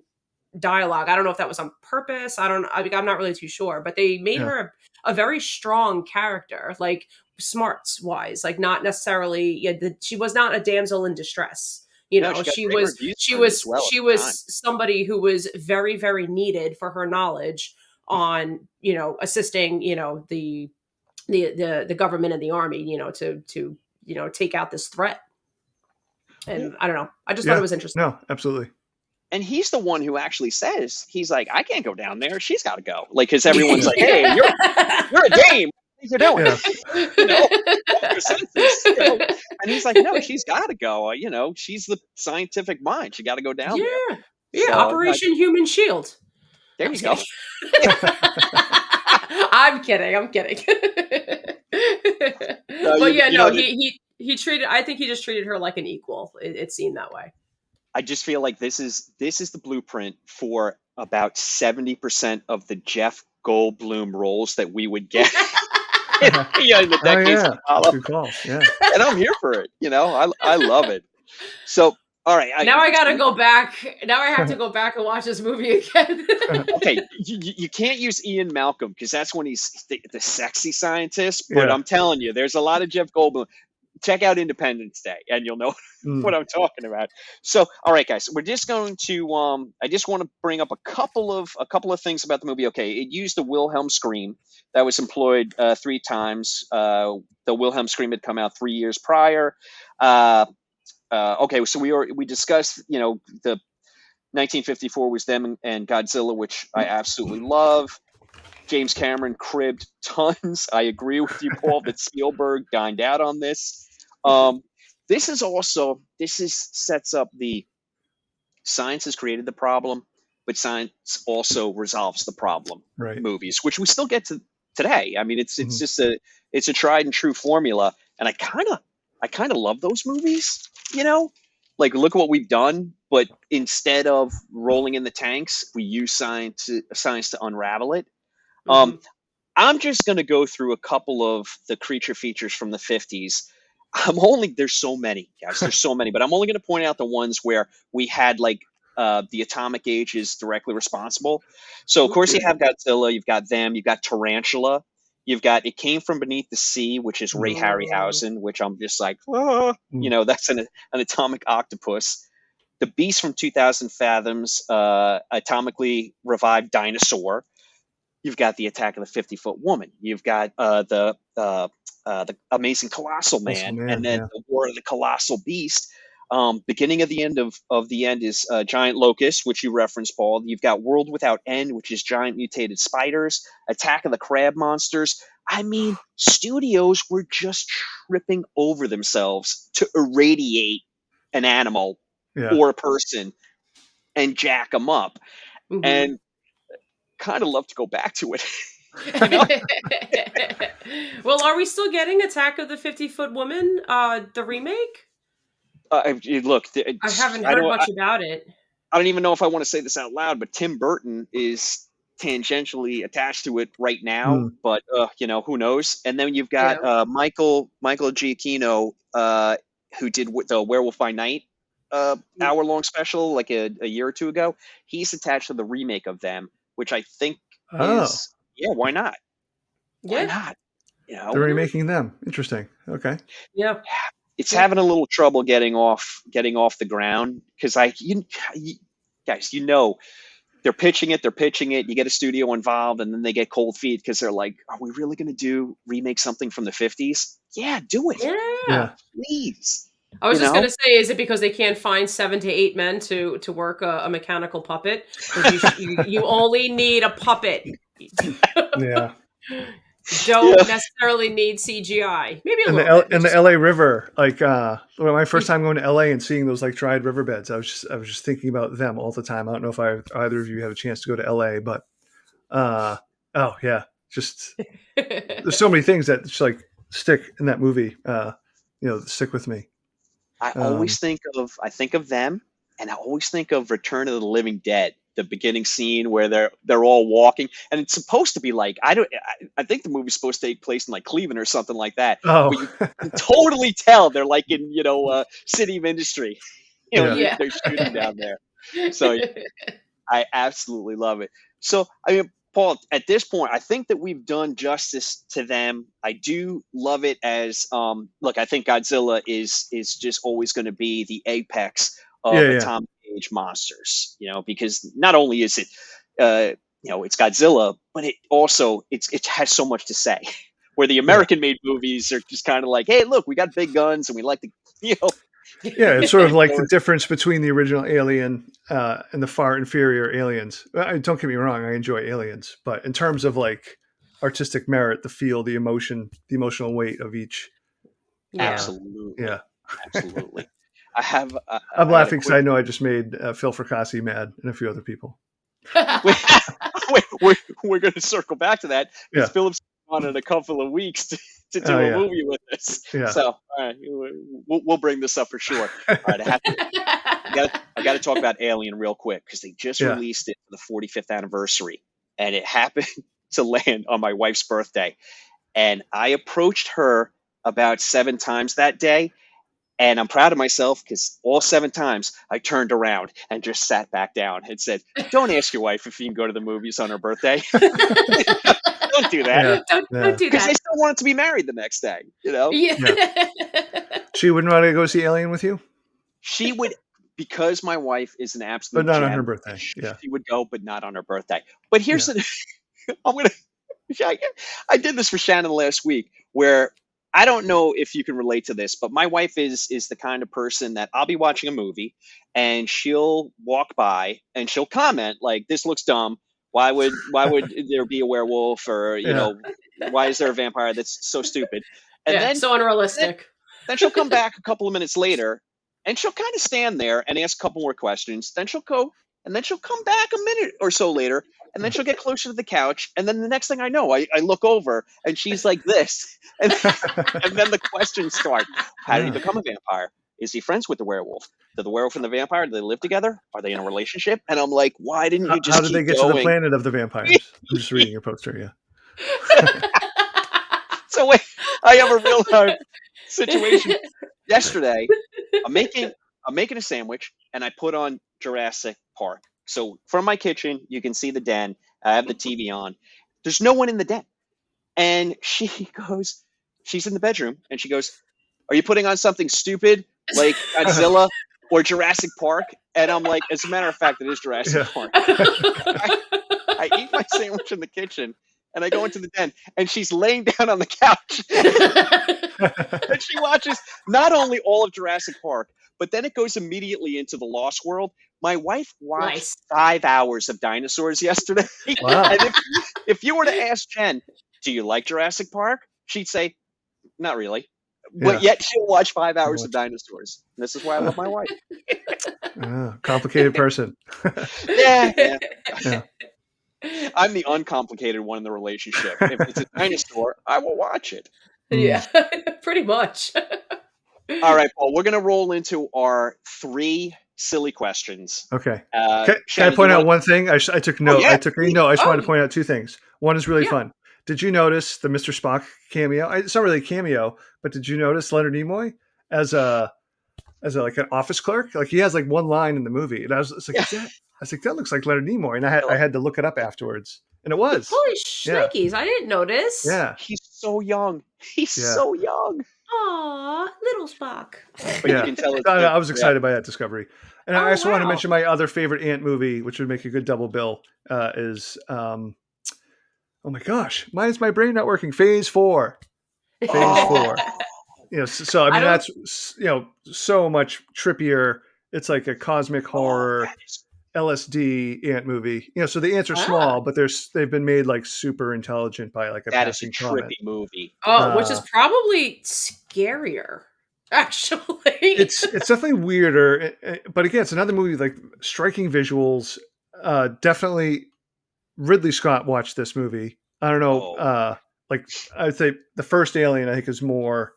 dialogue. I don't know if that was on purpose. I'm not really too sure, but they made her a very strong character, like smarts wise, like not necessarily. She was not a damsel in distress. She was somebody who was very, very needed for her knowledge on, assisting, the government and the army, to take out this threat. And I don't know. I just thought it was interesting. No, absolutely. And he's the one who actually says, he's like, I can't go down there. She's got to go. Like, because everyone's like, hey, you're a dame. What are you doing? And he's like, no, she's got to go. She's the scientific mind. She got to go down there. Yeah, so, Operation Human Shield. There you go. I'm kidding. But he treated. I think he just treated her like an equal. It seemed that way. I just feel like this is the blueprint for about 70% of the Jeff Goldblum roles that we would get in the decades to follow. Good call. Yeah. And I'm here for it. I love it. So All right. Now I gotta go back. Now I have to go back and watch this movie again. Okay, you can't use Ian Malcolm because that's when he's the sexy scientist. But I'm telling you, there's a lot of Jeff Goldblum. Check out Independence Day, and you'll know what I'm talking about. So, all right, guys, we're just going to. I just want to bring up a couple of things about the movie. Okay, it used the Wilhelm scream that was employed 3 times. The Wilhelm scream had come out 3 years prior. Okay, so we discussed, the 1954 was them and Godzilla, which I absolutely love. James Cameron cribbed tons. I agree with you, Paul, that Spielberg dined out on this. This sets up the science has created the problem, but science also resolves the problem. Right. Movies, which we still get to today. I mean, it's just it's a tried and true formula, and I kind of love those movies. Like, look at what we've done, but instead of rolling in the tanks, we use science to unravel it. I'm just going to go through a couple of the creature features from the 50s. There's so many, guys. There's so many, but I'm only going to point out the ones where we had the atomic age is directly responsible. So, of course, you have Godzilla. You've got them. You've got Tarantula. You've got It Came From Beneath the Sea, which is Ray Harryhausen, which I'm just like, that's an atomic octopus. The Beast from 2,000 Fathoms, atomically revived dinosaur. You've got the Attack of the 50-Foot Woman. You've got the Amazing Colossal Man, and then the War of the Colossal Beast. Beginning of the end of the end is Giant Locust, which you referenced, Paul. You've got World Without End, which is giant mutated spiders. Attack of the Crab Monsters. I mean, studios were just tripping over themselves to irradiate an animal or a person and jack them up. And kind of love to go back to it. Well, are we still getting Attack of the 50-Foot Woman, the remake? Look, I haven't heard much about it. I don't even know if I want to say this out loud, but Tim Burton is tangentially attached to it right now. But who knows? And then you've got Michael Giacchino, who did the Werewolf by Night hour-long special like a year or two ago. He's attached to the remake of them, which I think is why not? Why not? They're remaking them. Interesting. Okay. Yeah. It's having a little trouble getting off the ground because guys, they're pitching it. You get a studio involved, and then they get cold feet because they're like, "Are we really going to remake something from the 50s? Yeah, do it. Yeah, please." I was just going to say, is it because they can't find 7 to 8 men to work a mechanical puppet? You only need a puppet. Yeah. Don't necessarily need CGI. Maybe a little bit. And the LA River, my first time going to LA and seeing those dried riverbeds, I was just thinking about them all the time. I don't know if either of you have a chance to go to LA, but just there's so many things that just stick in that movie. Stick with me. I always think of them, and I always think of Return of the Living Dead. The beginning scene where they're all walking, and it's supposed to be I think the movie's supposed to take place in Cleveland or something like that. Oh, but you can totally tell they're in City of Industry. They're shooting down there. So I absolutely love it. So I mean, Paul, at this point, I think that we've done justice to them. I do love it as look. I think Godzilla is just always going to be the apex of atomic age monsters, because not only is it it's Godzilla, but it also it has so much to say, where the American made movies are just kind of hey, look, we got big guns and we like to it's sort of like the difference between the original Alien and the far inferior Aliens. Don't get me wrong, I enjoy Aliens, but in terms of artistic merit, the feel, the emotion, the emotional weight of each. Absolutely. Absolutely. I'm laughing because I know I just made Phil Fracassi mad and a few other people. We're going to circle back to that because Philip's on in a couple of weeks to do a movie with us. Yeah. So all right, we'll bring this up for sure. All right, I got to talk about Alien real quick because they just released it for the 45th anniversary, and it happened to land on my wife's birthday, and I approached her about 7 times that day. And I'm proud of myself because all 7 times I turned around and just sat back down and said, "Don't ask your wife if you can go to the movies on her birthday." Don't do that. Don't do Because that. they still want to be married the next day, Yeah. She wouldn't want to go see Alien with you? She would, because my wife is an absolute But not on gem. her birthday. Yeah. She would go, but not on her birthday. But here's the I'm gonna I did this for Shannon last week, where I don't know if you can relate to this, but my wife is the kind of person that I'll be watching a movie and she'll walk by and she'll comment like, "This looks dumb. Why would there be a werewolf?" Or, "Why is there a vampire? That's so stupid." And then so unrealistic. then she'll come back a couple of minutes later and she'll kind of stand there and ask a couple more questions. Then she'll go, and then she'll come back a minute or so later, and then she'll get closer to the couch. And then the next thing I know, I look over and she's like this. And, and then the questions start. How did he become a vampire? Is he friends with the werewolf? Do the werewolf and the vampire, do they live together? Are they in a relationship? And I'm like, why didn't you just How did they get to the planet of the vampires? I'm just reading your poster, yeah. So wait, I have a real hard situation. Yesterday, I'm making a sandwich and I put on Jurassic Park. So from my kitchen, you can see the den. I have the TV on. There's no one in the den. And she's in the bedroom and she goes, "Are you putting on something stupid like Godzilla or Jurassic Park?" And I'm like, as a matter of fact, it is Jurassic Park. I eat my sandwich in the kitchen and I go into the den and she's laying down on the couch. And she watches not only all of Jurassic Park, but then it goes immediately into the Lost World. My wife watched 5 hours of dinosaurs yesterday. Wow. And if you were to ask Jen, "Do you like Jurassic Park?" she'd say, "Not really." But yet she'll watch 5 hours of dinosaurs. And this is why I love my wife. Complicated person. Yeah. I'm the uncomplicated one in the relationship. If it's a dinosaur, I will watch it. Yeah, pretty much. All right, Paul, we're going to roll into our 3 silly questions. Okay. Can I point out one thing? I took note. I just wanted to point out 2 things. One is really fun. Did you notice the Mr. Spock cameo? It's not really a cameo, but did you notice Leonard Nimoy as like an office clerk? Like he has like one line in the movie, and I was like, that looks like Leonard Nimoy, and I had to look it up afterwards, and it was. Holy shnikes! I didn't notice. Yeah, he's so young. He's so young. Aw, little Spock. But you can tell I was excited by that discovery. And I also want to mention my other favorite Ant movie, which would make a good double bill, is oh my gosh, why is my brain not working? Phase 4. Phase 4. So I mean that's so much trippier. It's like a cosmic horror LSD ant movie. So the ants are small, but they've been made like super intelligent by like a passing trippy comment. movie. Which is probably scarier. Actually, it's definitely weirder, but again, it's another movie like striking visuals. Definitely, Ridley Scott watched this movie. I don't know. Like I'd say the first Alien, I think, is more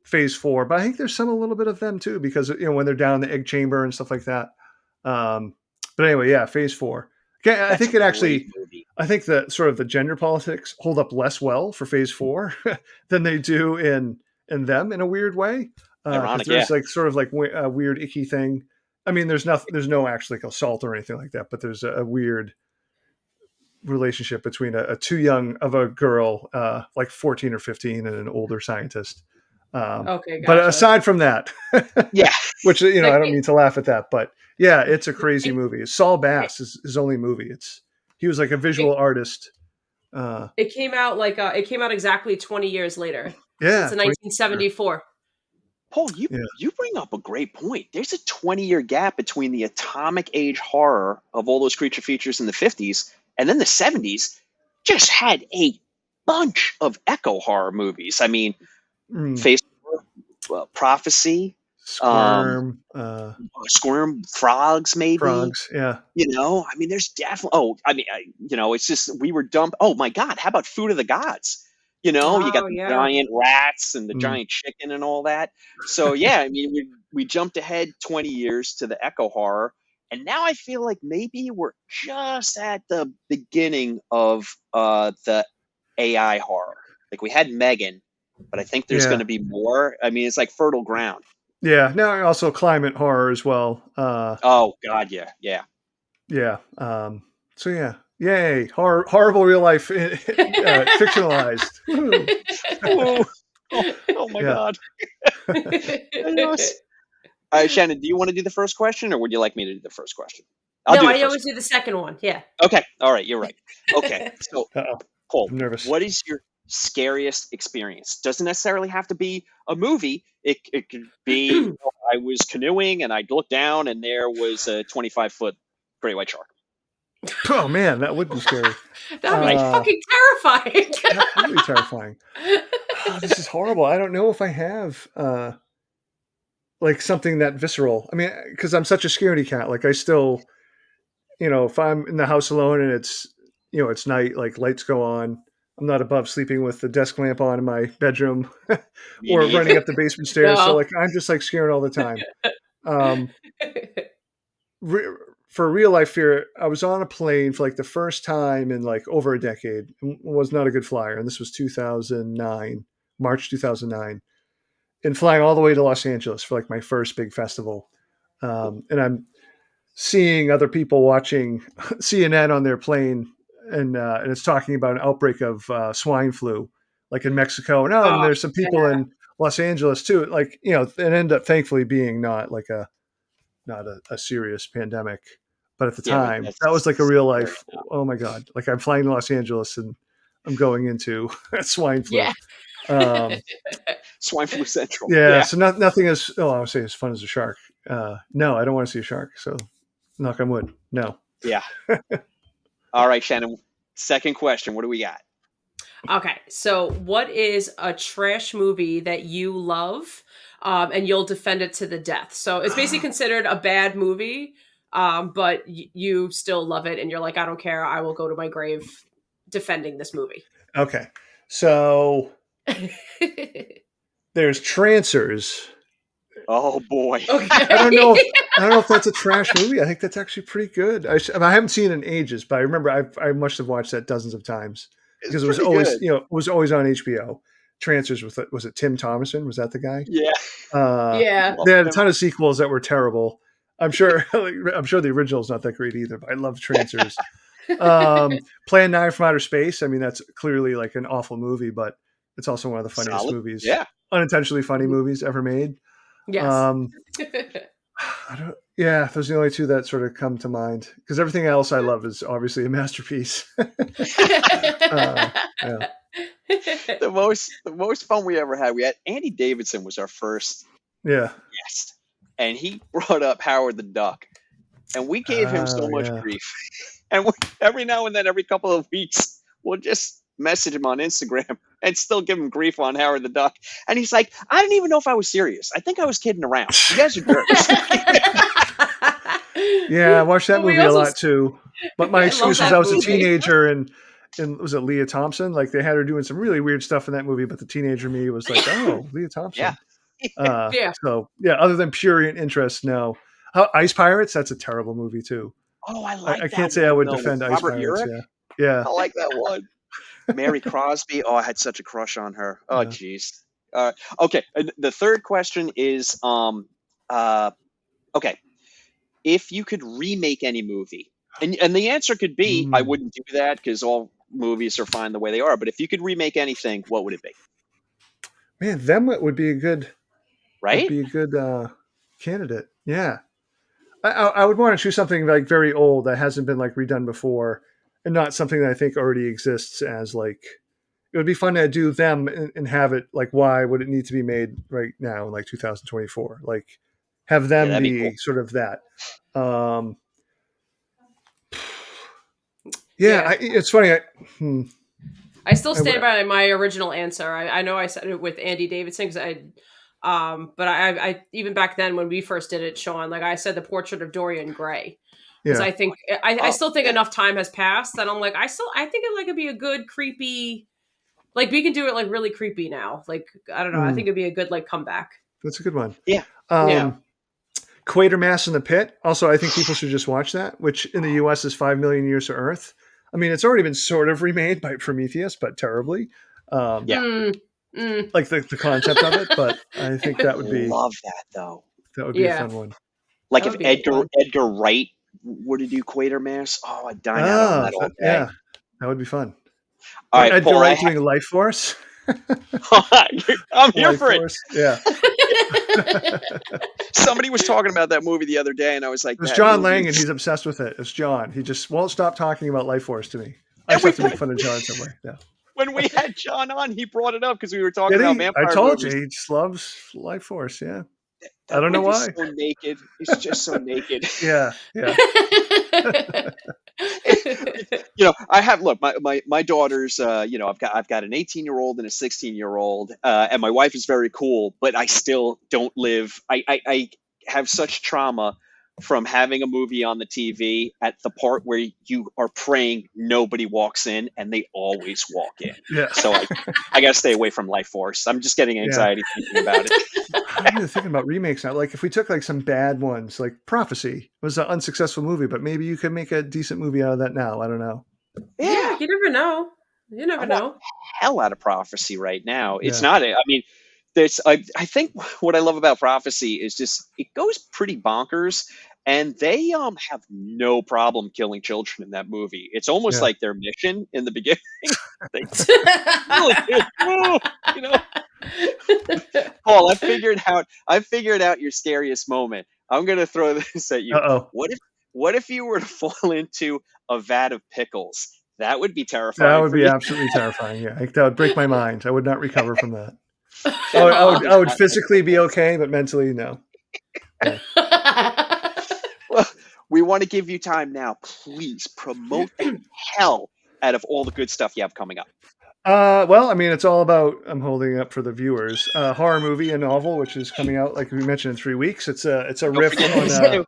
Phase 4, but I think there's a little bit of them too because when they're down in the egg chamber and stuff like that. But anyway, Phase 4. Okay, I think it actually. I think that sort of the gender politics hold up less well for Phase 4 than they do in them in a weird way. Ironic, there's like sort of like a weird icky thing. I mean, there's no actually like assault or anything like that, but there's a weird relationship between a too young of a girl, like 14 or 15, and an older scientist. Okay, gotcha. But aside from that, which I don't mean to laugh at that, but it's a crazy movie. Saul Bass is his only movie. He was like a visual artist. It came out exactly 20 years later. Yeah, it's in 1974. Paul, you bring up a great point. There's a 20-year gap between the atomic age horror of all those creature features in the 50s, and then the 70s just had a bunch of echo horror movies. I mean, Phase 4, Prophecy, Squirm, Frogs, maybe. Frogs, yeah. I mean, there's definitely. It's just we were dumped. Oh my God, how about Food of the Gods? You got the giant rats and the giant chicken and all that. So I mean, we jumped ahead 20 years to the echo horror, and now I feel like maybe we're just at the beginning of the AI horror. Like we had Megan, but I think there's going to be more. I mean, it's like fertile ground. Yeah. Now also climate horror as well. Oh God, yeah. Yeah. So yeah, yay! Horrible real life fictionalized. Oh my God. All right, Shannon, do you want to do the first question, or would you like me to do the first question? I always do the second one. Yeah. Okay. All right. You're right. Okay. So, Paul, I'm nervous. What is your scariest experience? Doesn't necessarily have to be a movie. It could be I was canoeing and I looked down and there was a 25-foot great white shark. Oh man, that would be scary. That would be fucking terrifying. That would be terrifying. This is horrible. I don't know if I have like something that visceral. I mean, because I'm such a scaredy cat. Like I still, if I'm in the house alone and it's it's night, like lights go on, I'm not above sleeping with the desk lamp on in my bedroom or running up the basement stairs. No. So like I'm just like scared all the time. For real life fear, I was on a plane for like the first time in like over a decade. Was not a good flyer, and this was 2009, March 2009, and flying all the way to Los Angeles for like my first big festival. And I'm seeing other people watching CNN on their plane, and it's talking about an outbreak of swine flu, like in Mexico. And there's some people in Los Angeles too. Like it ended up thankfully being not a serious pandemic, but at the time that was like a real life. Oh my God! Like I'm flying to Los Angeles and I'm going into swine flu. Yeah. Swine flu central. Yeah. So nothing is. I would say as fun as a shark. No, I don't want to see a shark. So knock on wood. No. Yeah. All right, Shannon. Second question. What do we got? Okay. So what is a trash movie that you love? And you'll defend it to the death. So it's basically considered a bad movie, but you still love it. And you're like, I don't care. I will go to my grave defending this movie. Okay. So there's Trancers. Oh boy. Okay. I don't know if that's a trash movie. I think that's actually pretty good. I haven't seen it in ages, but I remember I must have watched that dozens of times because it was always, it was always on HBO. Trancers was it Tim Thomerson? Was that the guy? Yeah. Yeah. They had a ton of sequels that were terrible. I'm sure the original's not that great either, but I love Trancers. Plan 9 from Outer Space. I mean, that's clearly like an awful movie, but it's also one of the funniest movies. Yeah. Unintentionally funny movies ever made. Yes. Those are the only two that sort of come to mind because everything else I love is obviously a masterpiece. Yeah. The most fun we ever had. We had Andy Davidson was our first guest, and he brought up Howard the Duck, and we gave him so much grief. And every now and then, every couple of weeks, we'll just message him on Instagram and still give him grief on Howard the Duck. And he's like, I didn't even know if I was serious. I think I was kidding around. You guys are jerks. Yeah, I watched that movie a lot too. But my excuse was I was a teenager and was it Leah Thompson? Like they had her doing some really weird stuff in that movie, but the teenager me was like, oh, Leah Thompson. Yeah. So other than pure interest, no. Ice Pirates, that's a terrible movie too. Oh, I like that. I can't say I would defend Ice Pirates. Yeah. I like that one. Mary Crosby. Oh, I had such a crush on her. Oh, geez. Okay. The third question is, okay. If you could remake any movie, and the answer could be, I wouldn't do that because all movies are fine the way they are. But if you could remake anything, what would it be? Man, them would be a good, right? Would be a good candidate. Yeah. I would want to choose something like very old that hasn't been like redone before, and not something that I think already exists as like. It would be fun to do them and have it like. Why would it need to be made right now in like 2024? Like, have them be cool. Sort of that. It's funny. I still stand by my original answer. I know I said it with Andy Davidson because but I even back then when we first did it, Sean, like I said, The Portrait of Dorian Gray. Because I think I still think enough time has passed that I'm like I think it like it'd be a good creepy, like we can do it like really creepy now. Like I don't know, I think it'd be a good like comeback. That's a good one. Yeah. Quatermass in the Pit. Also, I think people should just watch that, which in the U.S. is 5 million Years to Earth. I mean, it's already been sort of remade by Prometheus, but terribly. like the concept of it, but I think that would be love that though. That would be a fun one. Like if Edgar Wright were to do Quatermass, I'd dine out on that all day. Yeah, that would be fun. All right, Edgar Paul, Wright doing Life Force. I'm here for it. Yeah. Somebody was talking about that movie the other day, and I was like, "It was John Lang, and he's obsessed with it. It's John. He just won't stop talking about Life Force to me. I just have to make fun of John somewhere." Yeah. When we had John on, he brought it up because we were talking about vampire movies. I told you, he just loves Life Force. Yeah. I don't know why. He's so naked. He's just so naked. Yeah. I have my daughters. I've got an 18-year-old and a 16-year-old, and my wife is very cool, but I still don't live. I have such trauma from having a movie on the TV at the part where you are praying nobody walks in, and they always walk in. Yeah. So I got to stay away from Life Force. I'm just getting anxiety thinking about it. I'm even thinking about remakes now. Like if we took like some bad ones, like Prophecy was an unsuccessful movie, but maybe you could make a decent movie out of that now. I don't know. Yeah, you never know. You never know. Hell out of Prophecy right now. It's not. I mean, I think what I love about Prophecy is just it goes pretty bonkers, and they have no problem killing children in that movie. It's almost like their mission in the beginning. They really do. Paul, I figured out your scariest moment. I'm gonna throw this at you. What if you were to fall into a vat of pickles? That would be terrifying. That would be absolutely terrifying. Yeah, that would break my mind. I would not recover from that. I would physically be okay, but mentally, no. Yeah. Well, we want to give you time now. Please promote the hell out of all the good stuff you have coming up. Well, I mean, it's all about, I'm holding up for the viewers, horror movie, a novel, which is coming out, like we mentioned, in 3 weeks. It's a riff on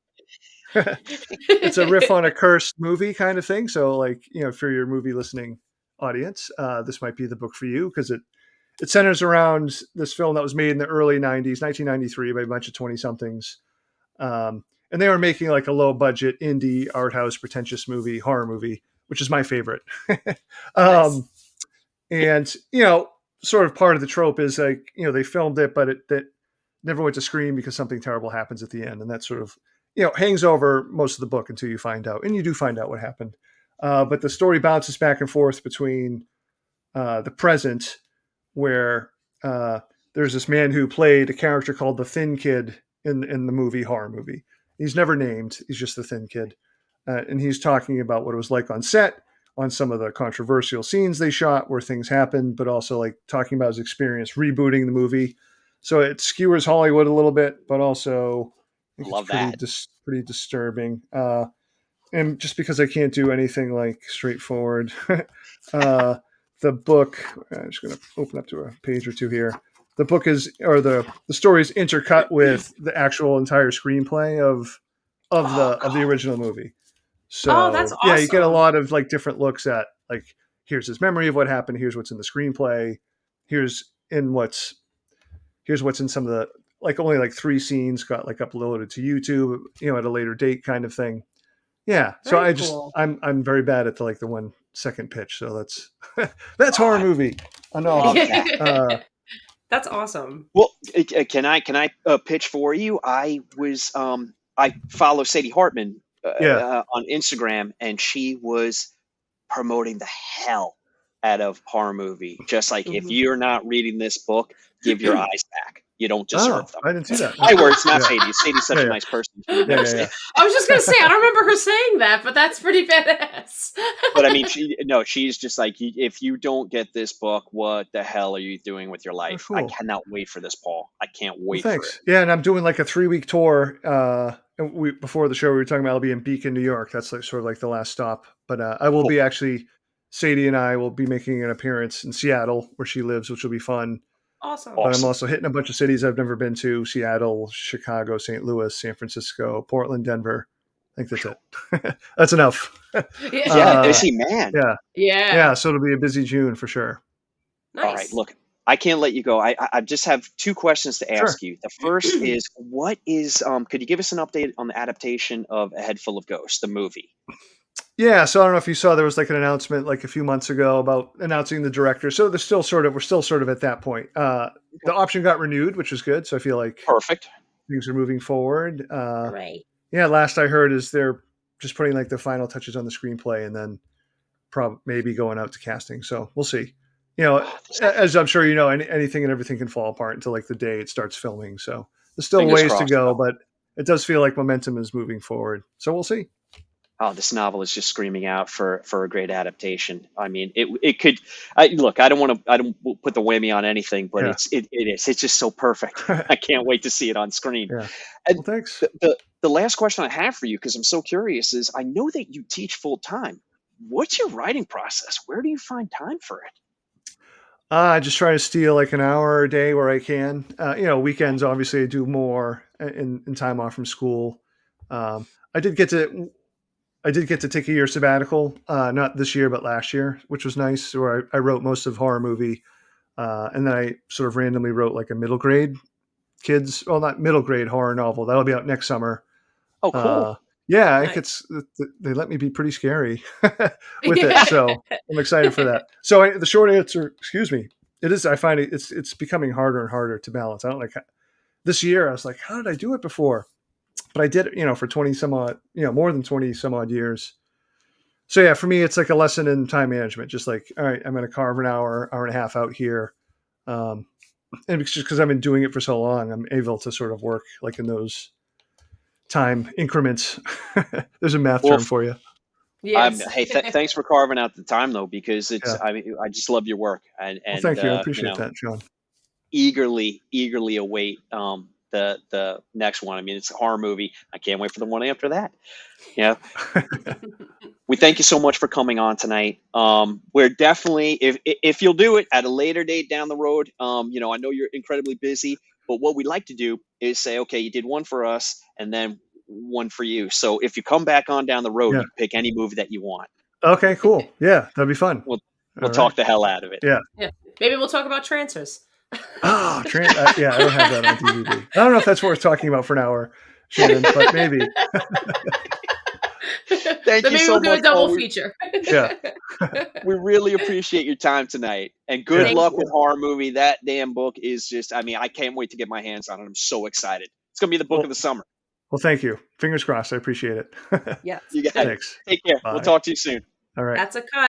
it's a riff on a cursed movie kind of thing. So like, for your movie listening audience, this might be the book for you, because it centers around this film that was made in the early 90s, 1993, by a bunch of 20-somethings. And they were making like a low budget indie art house pretentious horror movie, which is my favorite. Nice. And, sort of part of the trope is like, they filmed it, but it never went to screen because something terrible happens at the end. And that sort of, hangs over most of the book until you find out. And you do find out what happened. But the story bounces back and forth between the present, where there's this man who played a character called the Thin Kid in the horror movie. He's never named. He's just the Thin Kid. And he's talking about what it was like on set, on some of the controversial scenes they shot where things happened, but also like talking about his experience rebooting the movie. So it skewers Hollywood a little bit, but also pretty disturbing. And just because I can't do anything like straightforward, the book, I'm just going to open up to a page or two here. The book the story is intercut with the actual entire screenplay of the original movie. So that's awesome. Yeah, you get a lot of like different looks at like, here's his memory of what happened. Here's what's in the screenplay. Here's what's in some of the, like only like 3 scenes got like uploaded to YouTube, at a later date kind of thing. Yeah. So cool. I'm very bad at the 1 second pitch. So that's horror movie. I know. That's awesome. Well, can I pitch for you? I follow Sadie Hartman on Instagram, and she was promoting the hell out of horror movie. Just like, if you're not reading this book, give your eyes back. You don't deserve them. I didn't see that. My words, not Sadie. Sadie's such a nice person. I was just gonna say, I don't remember her saying that, but that's pretty badass. But I mean, she's just like, if you don't get this book, what the hell are you doing with your life? Cool. I cannot wait for this, Paul. I can't wait for it. Yeah, and I'm doing like a 3-week tour. Before the show, we were talking about I'll be in Beacon, New York. That's like sort of like the last stop. But I will be actually, Sadie and I will be making an appearance in Seattle, where she lives, which will be fun. Awesome. But I'm also hitting a bunch of cities I've never been to: Seattle, Chicago, St. Louis, San Francisco, Portland, Denver. I think that's it. That's enough. Busy man. Yeah. So it'll be a busy June for sure. Nice. All right, look, I can't let you go. I just have 2 questions to ask you. The first is, what is could you give us an update on the adaptation of A Head Full of Ghosts, the movie? Yeah, so I don't know if you saw, there was like an announcement like a few months ago about announcing the director. So we're still sort of at that point. The option got renewed, which is good. So I feel like Perfect. things are moving forward. Right. Yeah, last I heard is they're just putting like the final touches on the screenplay and then maybe going out to casting. So we'll see. As I'm sure you know, anything and everything can fall apart until like the day it starts filming. So there's still Fingers ways to crossed, go, but it does feel like momentum is moving forward. So we'll see. Oh, this novel is just screaming out for a great adaptation. I mean, it could. Look, I don't put the whammy on anything, but it's just so perfect. I can't wait to see it on screen. Yeah. And well, thanks. The last question I have for you, because I'm so curious, is I know that you teach full time. What's your writing process? Where do you find time for it? I just try to steal like an hour a day where I can. Weekends, obviously, I do more in time off from school. I did get to take a year sabbatical, not this year, but last year, which was nice, where I wrote most of horror movie. And then I sort of randomly wrote like a not middle grade horror novel. That'll be out next summer. Oh, cool. Yeah, Nice. I think they let me be pretty scary with it. So I'm excited for that. So the short answer, excuse me, it is, I find it's becoming harder and harder to balance. I don't like this year. I was like, how did I do it before? But I did it, for 20 some odd, more than 20 some odd years. So yeah, for me, it's like a lesson in time management. Just like, all right, I'm going to carve an hour and a half out here. And it's just because I've been doing it for so long, I'm able to sort of work like in those time increments. There's a math term for you. Yes. Hey, thanks for carving out the time though, because it's, I mean, I just love your work and thank you. I appreciate that, John. Eagerly await the next one. I mean, it's a horror movie. I can't wait for the one after that. Yeah. We thank you so much for coming on tonight. We're definitely, if you'll do it at a later date down the road, I know you're incredibly busy, but what we'd like to do is say, okay, you did one for us and then one for you. So if you come back on down the road, you can pick any movie that you want. Okay, cool. Yeah, that'd be fun. We'll talk the hell out of it. Yeah. Maybe we'll talk about transfers. Oh, yeah, I don't have that on DVD. I don't know if that's worth talking about for an hour, Shannon, but maybe. Thank you so much. Maybe we'll do a double feature. Yeah. We really appreciate your time tonight. And good luck with horror movie. That damn book is just, I mean, I can't wait to get my hands on it. I'm so excited. It's going to be the book of the summer. Well, thank you. Fingers crossed. I appreciate it. Yeah. You got it. Thanks. Take care. Bye. We'll talk to you soon. All right. That's a cut.